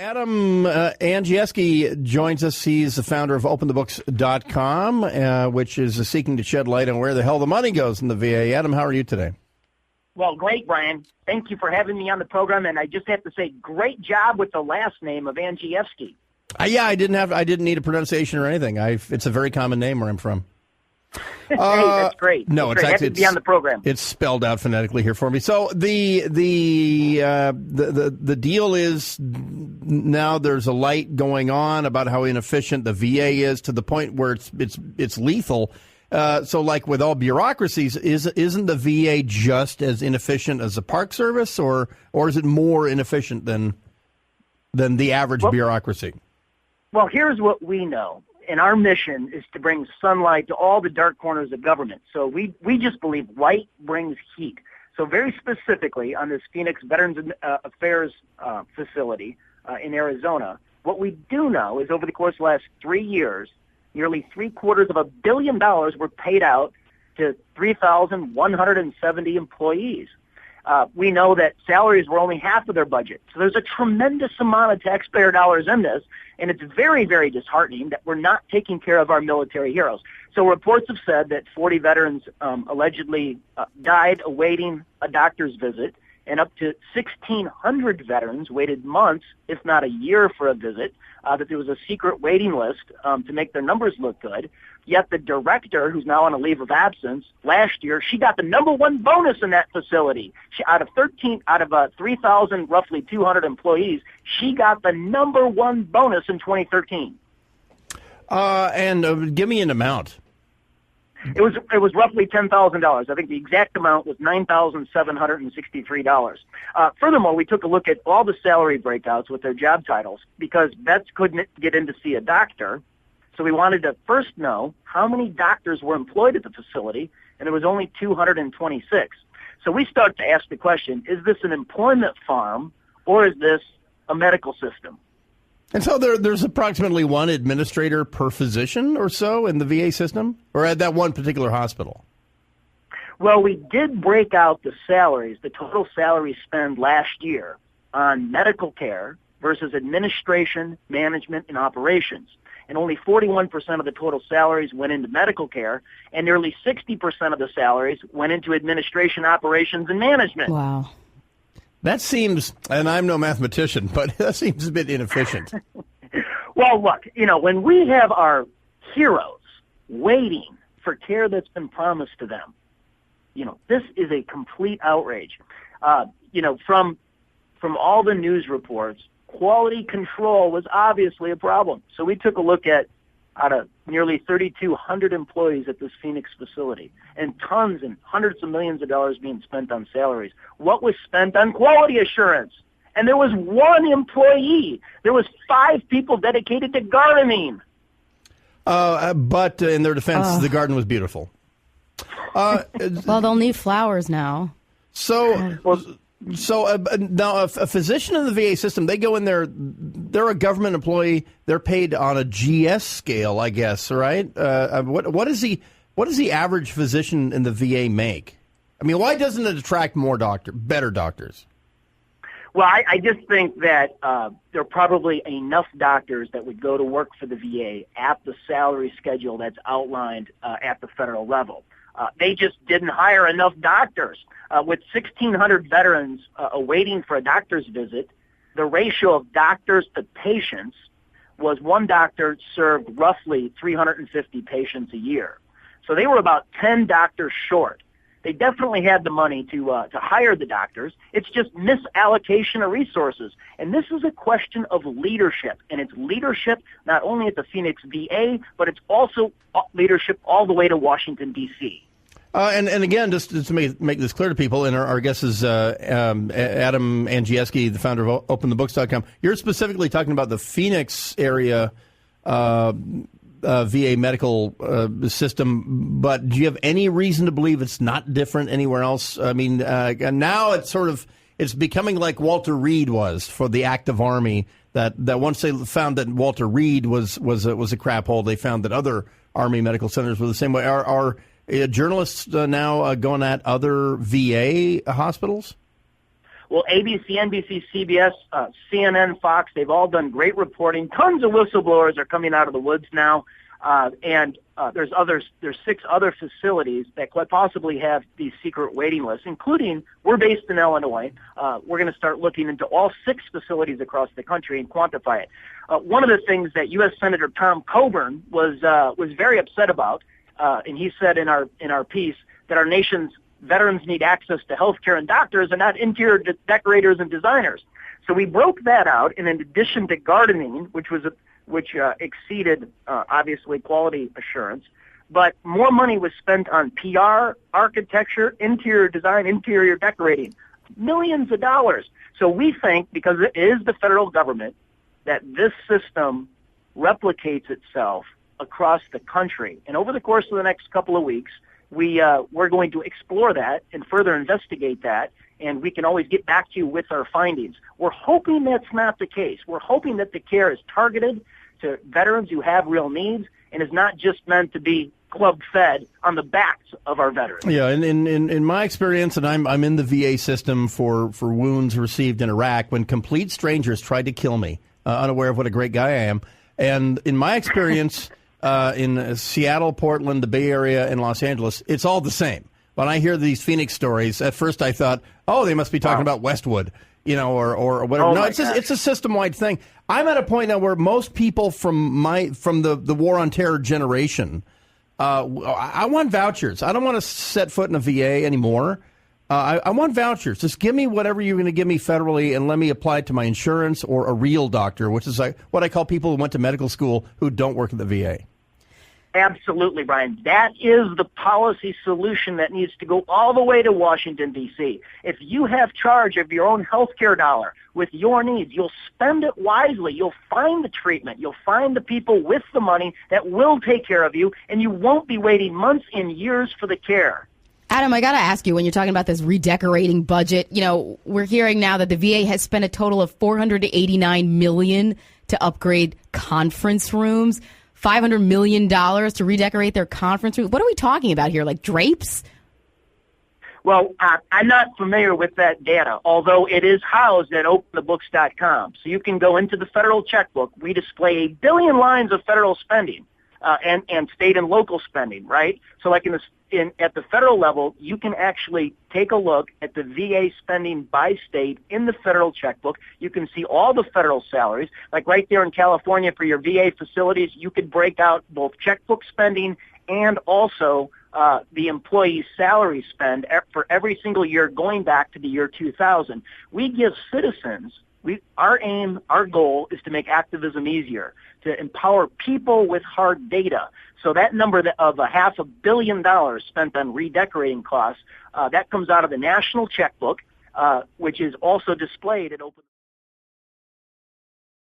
Adam Andrzejewski joins us. He's the founder of OpenTheBooks.com, which is seeking to shed light on where the hell the money goes in the VA. Adam, how are you today? Well, great, Brian. Thank you for having me on the program, and I just have to say, great job with the last name of Andrzejewski. Yeah, I didn't need a pronunciation or anything. It's a very common name where I'm from. Hey, that's great. No, it's happy to be on the program. It's spelled out phonetically here for me. So the deal is now there's a light going on about how inefficient the VA is to the point where it's lethal. So like with all bureaucracies, isn't the VA just as inefficient as the Park Service, or is it more inefficient than the average bureaucracy? Well, here's what we know. And our mission is to bring sunlight to all the dark corners of government. So we just believe light brings heat. So very specifically on this Phoenix Veterans Affairs facility in Arizona, what we do know is over the course of the last 3 years, nearly $750 million were paid out to 3,170 employees. We know that salaries were only half of their budget. So there's a tremendous amount of taxpayer dollars in this, and it's very, very disheartening that we're not taking care of our military heroes. So reports have said that 40 veterans allegedly died awaiting a doctor's visit, and up to 1,600 veterans waited months, if not a year, for a visit, that there was a secret waiting list to make their numbers look good. Yet the director, who's now on a leave of absence, last year, she got the #1 bonus in that facility. Out of 3,000, roughly 200 employees, she got the #1 bonus in 2013. And give me an amount. It was roughly $10,000. I think the exact amount was $9,763. Furthermore, we took a look at all the salary breakouts with their job titles because vets couldn't get in to see a doctor. So we wanted to first know how many doctors were employed at the facility, and there was only 226. So we started to ask the question, is this an employment farm or is this a medical system? And so there's approximately one administrator per physician or so in the VA system, or at that one particular hospital? Well, we did break out the salaries, the total salary spend last year on medical care versus administration, management, and operations. And only 41% of the total salaries went into medical care, and nearly 60% of the salaries went into administration, operations, and management. Wow. That seems, and I'm no mathematician, but that seems a bit inefficient. Well, look, when we have our heroes waiting for care that's been promised to them, this is a complete outrage. From all the news reports, quality control was obviously a problem. So we took a look at out of nearly 3,200 employees at this Phoenix facility, and tons and hundreds of millions of dollars being spent on salaries. What was spent on quality assurance? And there was one employee. There was 5 people dedicated to gardening. But in their defense, the garden was beautiful. Well, they'll need flowers now. So now a physician in the VA system, they go in there, they're a government employee, they're paid on a GS scale, I guess, right? What does the average physician in the VA make? I mean, why doesn't it attract better doctors? Well, I just think that there are probably enough doctors that would go to work for the VA at the salary schedule that's outlined at the federal level. They just didn't hire enough doctors. With 1,600 veterans awaiting for a doctor's visit, the ratio of doctors to patients was one doctor served roughly 350 patients a year. So they were about 10 doctors short. They definitely had the money to hire the doctors. It's just misallocation of resources. And this is a question of leadership. And it's leadership not only at the Phoenix VA, but it's also leadership all the way to Washington, D.C. And again, just to make this clear to people, and our guest is Adam Andrzejewski, the founder of OpenTheBooks.com. You're specifically talking about the Phoenix area VA medical system, but do you have any reason to believe it's not different anywhere else? I mean, now it's becoming like Walter Reed was for the active Army. That once they found that Walter Reed was a crap hole, they found that other Army medical centers were the same way. Are journalists now going at other VA hospitals? Well, ABC, NBC, CBS, CNN, Fox, they've all done great reporting. Tons of whistleblowers are coming out of the woods now. And there's 6 other facilities that quite possibly have these secret waiting lists, including, we're based in Illinois. We're going to start looking into all 6 facilities across the country and quantify it. One of the things that U.S. Senator Tom Coburn was very upset about, and he said in our piece that our nation's veterans need access to health care and doctors and not interior decorators and designers. So we broke that out, and in addition to gardening, which exceeded, obviously, quality assurance, but more money was spent on PR, architecture, interior design, interior decorating, millions of dollars. So we think, because it is the federal government, that this system replicates itself across the country. And over the course of the next couple of weeks, we're going to explore that and further investigate that, and we can always get back to you with our findings. We're hoping that's not the case. We're hoping that the care is targeted to veterans who have real needs and is not just meant to be club fed on the backs of our veterans. Yeah, and in my experience, and I'm in the VA system for wounds received in Iraq, when complete strangers tried to kill me, unaware of what a great guy I am. And in my experience, in Seattle, Portland, the Bay Area, and Los Angeles, it's all the same. When I hear these Phoenix stories, at first I thought, oh, they must be talking about Westwood, or whatever. No, it's a system-wide thing. I'm at a point now where most people from the War on Terror generation, I want vouchers. I don't want to set foot in a VA anymore. I want vouchers. Just give me whatever you're going to give me federally and let me apply it to my insurance or a real doctor, which is like what I call people who went to medical school who don't work at the VA. Absolutely, Brian. That is the policy solution that needs to go all the way to Washington, D.C. If you have charge of your own health care dollar with your needs, you'll spend it wisely. You'll find the treatment. You'll find the people with the money that will take care of you, and you won't be waiting months and years for the care. Adam, I got to ask you, when you're talking about this redecorating budget, we're hearing now that the VA has spent a total of $489 million to upgrade conference rooms, $500 million to redecorate their conference room. What are we talking about here, like drapes? Well, I'm not familiar with that data, although it is housed at OpenTheBooks.com. So you can go into the federal checkbook. We display 1 billion lines of federal spending and state and local spending, right? So like at the federal level, you can actually take a look at the VA spending by state in the federal checkbook. You can see all the federal salaries. Like right there in California for your VA facilities, you could break out both checkbook spending and also the employee's salary spend for every single year going back to the year 2000. We give citizens, our goal is to make activism easier, to empower people with hard data. So that number of $500 million spent on redecorating costs, that comes out of the national checkbook, which is also displayed at Open.